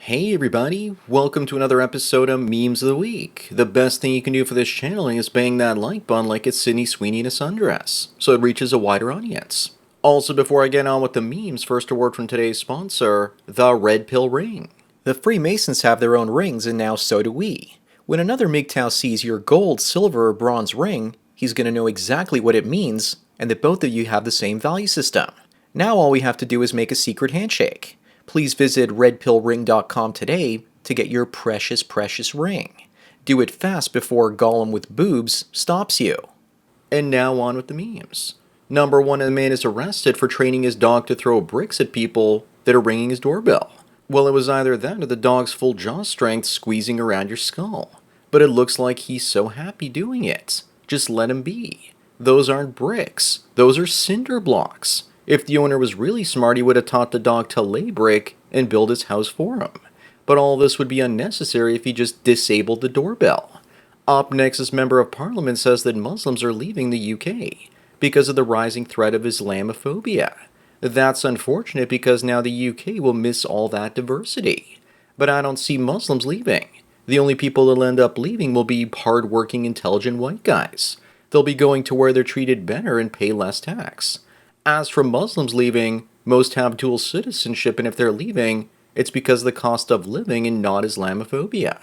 Hey everybody, welcome to another episode of Memes of the Week. The best thing you can do for this channel is bang that like button like it's Sydney Sweeney in a sundress, so it reaches a wider audience. Also, before I get on with the memes, first a word from today's sponsor, the Red Pill Ring. The Freemasons have their own rings, and now so do we. When another MGTOW sees your gold, silver, or bronze ring, he's going to know exactly what it means, and that both of you have the same value system. Now all we have to do is make a secret handshake. Please visit redpillring.com today to get your precious ring. Do it fast before Gollum with boobs stops you. And now on with the memes. Number 1, a man is arrested for training his dog to throw bricks at people that are ringing his doorbell. Well, it was either that or the dog's full jaw strength squeezing around your skull. But it looks like he's so happy doing it. Just let him be. Those aren't bricks. Those are cinder blocks. If the owner was really smart, he would have taught the dog to lay brick and build his house for him. But all this would be unnecessary if he just disabled the doorbell. Up next, this member of parliament says that Muslims are leaving the UK because of the rising threat of Islamophobia. That's unfortunate because now the UK will miss all that diversity. But I don't see Muslims leaving. The only people that'll end up leaving will be hard-working, intelligent white guys. They'll be going to where they're treated better and pay less tax. As for Muslims leaving, most have dual citizenship, and if they're leaving, it's because of the cost of living and not Islamophobia.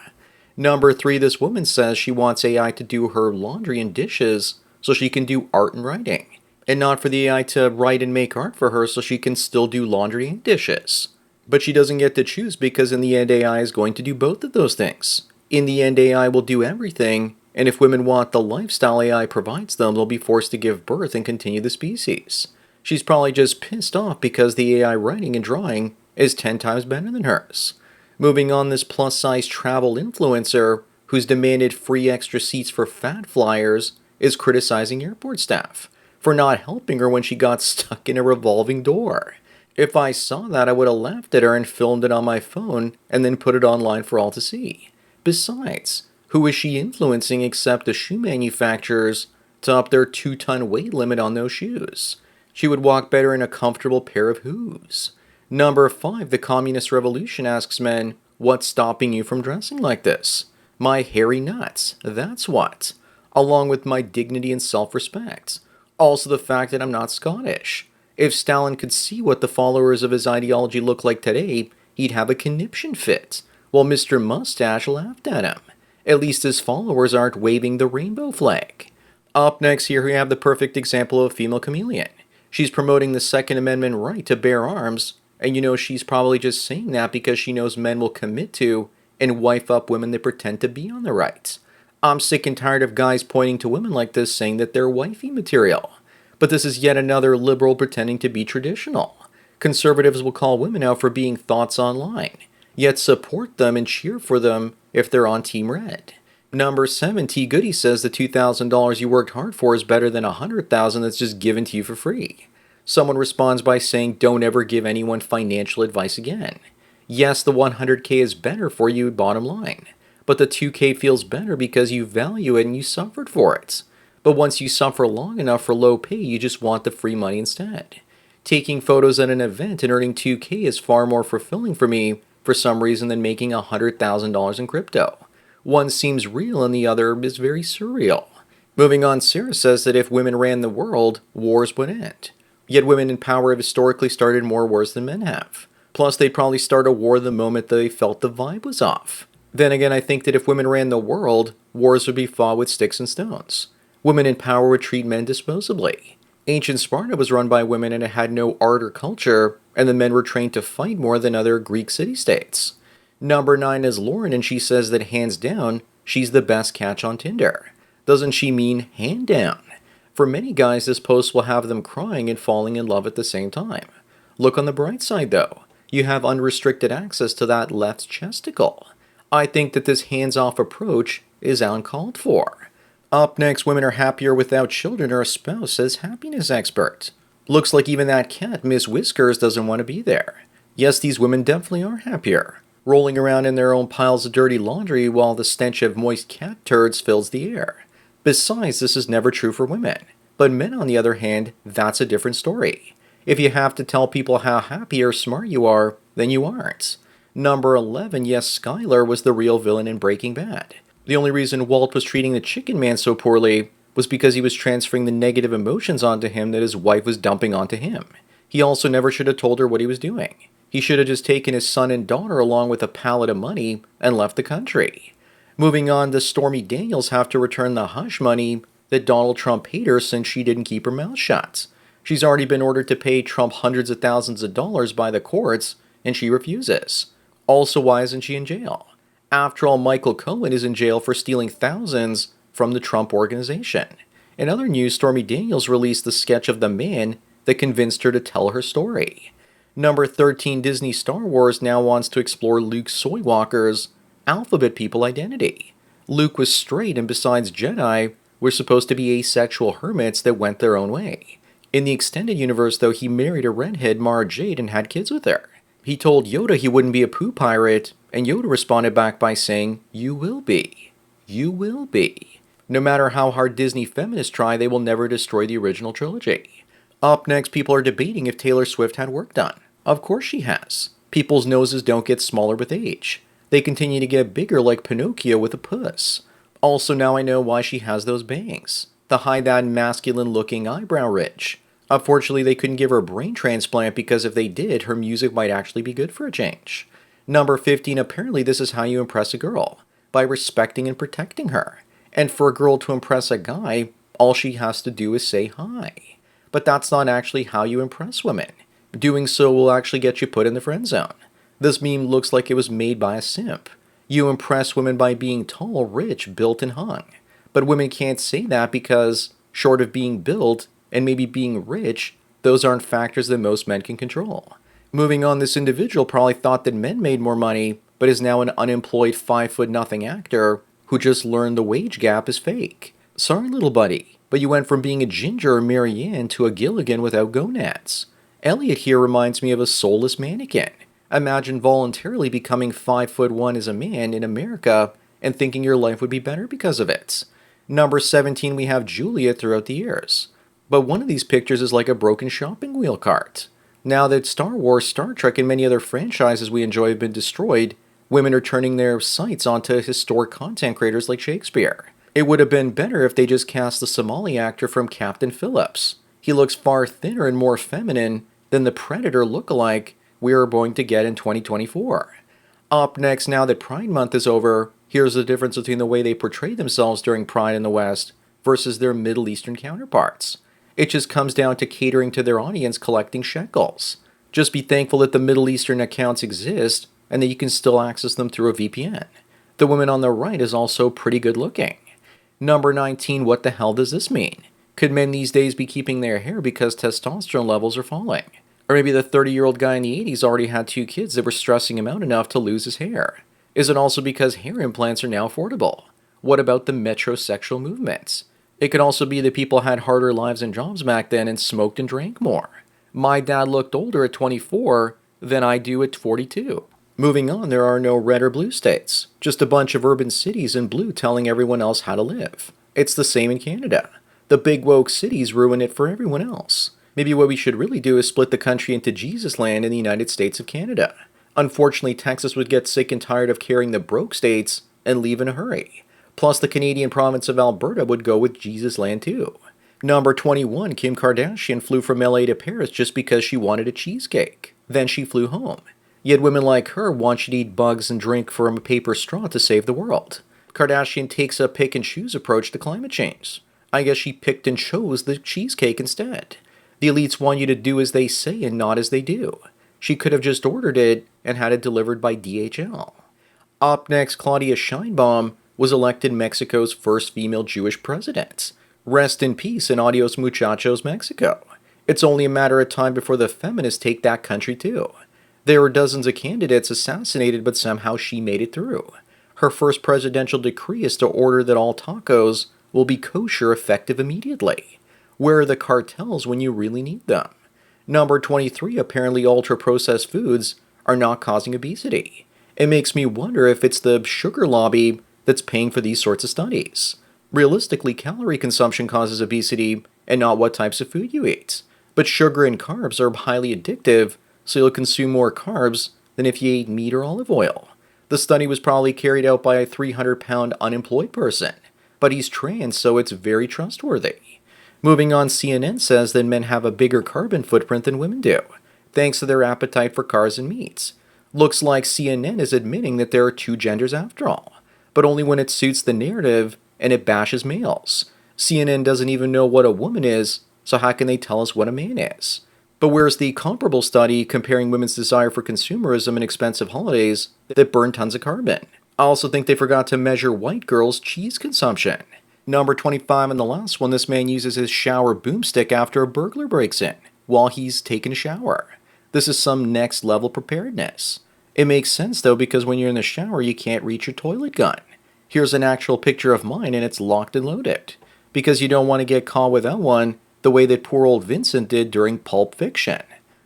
Number 3, this woman says she wants AI to do her laundry and dishes so she can do art and writing, and not for the AI to write and make art for her so she can still do laundry and dishes. But she doesn't get to choose because in the end AI is going to do both of those things. In the end AI will do everything, and if women want the lifestyle AI provides them, they'll be forced to give birth and continue the species. She's probably just pissed off because the AI writing and drawing is 10 times better than hers. Moving on, this plus-size travel influencer who's demanded free extra seats for fat flyers is criticizing airport staff for not helping her when she got stuck in a revolving door. If I saw that, I would have laughed at her and filmed it on my phone and then put it online for all to see. Besides, who is she influencing except the shoe manufacturers to up their 2-ton weight limit on those shoes? She would walk better in a comfortable pair of hooves. Number 5, the Communist Revolution asks men, what's stopping you from dressing like this? My hairy nuts, that's what. Along with my dignity and self-respect. Also the fact that I'm not Scottish. If Stalin could see what the followers of his ideology look like today, he'd have a conniption fit, while Mr. Mustache laughed at him. At least his followers aren't waving the rainbow flag. Up next here we have the perfect example of a female chameleon. She's promoting the Second Amendment right to bear arms, and you know she's probably just saying that because she knows men will commit to and wife up women that pretend to be on the right. I'm sick and tired of guys pointing to women like this saying that they're wifey material. But this is yet another liberal pretending to be traditional. Conservatives will call women out for being thoughts online, yet support them and cheer for them if they're on Team Red. Number 7, T. Goody says the $2,000 you worked hard for is better than $100,000 that's just given to you for free. Someone responds by saying don't ever give anyone financial advice again. Yes, the $100K is better for you bottom line, but the $2K feels better because you value it and you suffered for it. But once you suffer long enough for low pay, you just want the free money instead. Taking photos at an event and earning $2K is far more fulfilling for me for some reason than making $100,000 in crypto. One seems real and the other is very surreal. Moving on, Sarah says that if women ran the world, wars would end. Yet women in power have historically started more wars than men have. Plus, they'd probably start a war the moment they felt the vibe was off. Then again, I think that if women ran the world, wars would be fought with sticks and stones. Women in power would treat men disposably. Ancient Sparta was run by women and it had no art or culture, and the men were trained to fight more than other Greek city-states. Number 9 is Lauren, and she says that hands down, she's the best catch on Tinder. Doesn't she mean hand down? For many guys, this post will have them crying and falling in love at the same time. Look on the bright side though. You have unrestricted access to that left chesticle. I think that this hands-off approach is uncalled for. Up next, women are happier without children or a spouse, says happiness expert. Looks like even that cat, Miss Whiskers, doesn't want to be there. Yes, these women definitely are happier, rolling around in their own piles of dirty laundry while the stench of moist cat turds fills the air. Besides, this is never true for women. But men, on the other hand, that's a different story. If you have to tell people how happy or smart you are, then you aren't. Number 11, yes, Skylar was the real villain in Breaking Bad. The only reason Walt was treating the Chicken Man so poorly was because he was transferring the negative emotions onto him that his wife was dumping onto him. He also never should have told her what he was doing. He should have just taken his son and daughter along with a pallet of money and left the country. Moving on, does Stormy Daniels have to return the hush money that Donald Trump paid her since she didn't keep her mouth shut? She's already been ordered to pay Trump hundreds of thousands of dollars by the courts, and she refuses. Also, why isn't she in jail? After all, Michael Cohen is in jail for stealing thousands from the Trump organization. In other news, Stormy Daniels released the sketch of the man that convinced her to tell her story. Number 13, Disney Star Wars now wants to explore Luke Skywalker's alphabet people identity. Luke was straight, and besides Jedi, were supposed to be asexual hermits that went their own way. In the extended universe, though, he married a redhead, Mara Jade, and had kids with her. He told Yoda he wouldn't be a poo pirate, and Yoda responded back by saying, "You will be. You will be." No matter how hard Disney feminists try, they will never destroy the original trilogy. Up next, people are debating if Taylor Swift had work done. Of course she has. People's noses don't get smaller with age. They continue to get bigger like Pinocchio with a puss. Also, now I know why she has those bangs. To hide that masculine-looking eyebrow ridge. Unfortunately, they couldn't give her a brain transplant because if they did, her music might actually be good for a change. Number 15, apparently this is how you impress a girl. By respecting and protecting her. And for a girl to impress a guy, all she has to do is say hi. But that's not actually how you impress women. Doing so will actually get you put in the friend zone. This meme looks like it was made by a simp. You impress women by being tall, rich, built, and hung. But women can't say that because, short of being built, and maybe being rich, those aren't factors that most men can control. Moving on, this individual probably thought that men made more money, but is now an unemployed 5'0" actor who just learned the wage gap is fake. Sorry, little buddy, but you went from being a Ginger or Marianne to a Gilligan without gonads. Elliot here reminds me of a soulless mannequin. Imagine voluntarily becoming 5'1" as a man in America and thinking your life would be better because of it. Number 17, we have Julia throughout the years. But one of these pictures is like a broken shopping wheel cart. Now that Star Wars, Star Trek, and many other franchises we enjoy have been destroyed, women are turning their sights onto historic content creators like Shakespeare. It would have been better if they just cast the Somali actor from Captain Phillips. He looks far thinner and more feminine than the Predator lookalike we are going to get in 2024. Up next, now that Pride Month is over, here's the difference between the way they portray themselves during Pride in the West versus their Middle Eastern counterparts. It just comes down to catering to their audience collecting shekels. Just be thankful that the Middle Eastern accounts exist and that you can still access them through a VPN. The woman on the right is also pretty good looking. Number 19, what the hell does this mean? Could men these days be keeping their hair because testosterone levels are falling? Or maybe the 30-year-old guy in the 80s already had 2 kids that were stressing him out enough to lose his hair? Is it also because hair implants are now affordable? What about the metrosexual movements? It could also be that people had harder lives and jobs back then and smoked and drank more. My dad looked older at 24 than I do at 42. Moving on, there are no red or blue states. Just a bunch of urban cities in blue telling everyone else how to live. It's the same in Canada. The big woke cities ruin it for everyone else. Maybe what we should really do is split the country into Jesus land and the United States of Canada. Unfortunately, Texas would get sick and tired of carrying the broke states and leave in a hurry. Plus, the Canadian province of Alberta would go with Jesus land too. Number 21, Kim Kardashian flew from LA to Paris just because she wanted a cheesecake. Then she flew home. Yet women like her want you to eat bugs and drink from a paper straw to save the world. Kardashian takes a pick and choose approach to climate change. I guess she picked and chose the cheesecake instead. The elites want you to do as they say and not as they do. She could have just ordered it and had it delivered by DHL. Up next, Claudia Sheinbaum was elected Mexico's first female Jewish president. Rest in peace and adios muchachos, Mexico. It's only a matter of time before the feminists take that country too. There were dozens of candidates assassinated, but somehow she made it through. Her first presidential decree is to order that all tacos will be kosher effective immediately. Where are the cartels when you really need them? Number 23, apparently ultra-processed foods are not causing obesity. It makes me wonder if it's the sugar lobby that's paying for these sorts of studies. Realistically, calorie consumption causes obesity and not what types of food you eat. But sugar and carbs are highly addictive, so you'll consume more carbs than if you ate meat or olive oil. The study was probably carried out by a 300-pound unemployed person, but he's trans, so it's very trustworthy. Moving on, CNN says that men have a bigger carbon footprint than women do, thanks to their appetite for cars and meats. Looks like CNN is admitting that there are two genders after all, but only when it suits the narrative and it bashes males. CNN doesn't even know what a woman is, so how can they tell us what a man is? But where's the comparable study comparing women's desire for consumerism and expensive holidays that burn tons of carbon? I also think they forgot to measure white girls' cheese consumption. Number 25 and the last one, this man uses his shower boomstick after a burglar breaks in while he's taking a shower. This is some next level preparedness. It makes sense though, because when you're in the shower you can't reach your toilet gun. Here's an actual picture of mine and it's locked and loaded, because you don't want to get caught without one the way that poor old Vincent did during Pulp Fiction.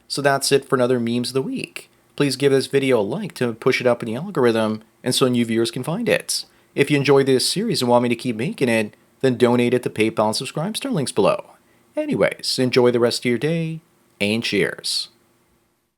So that's it for another Memes of the Week. Please give this video a like to push it up in the algorithm and so new viewers can find it. If you enjoyed this series and want me to keep making it, then donate it to PayPal and Subscribestar links below. Anyways, enjoy the rest of your day, and cheers.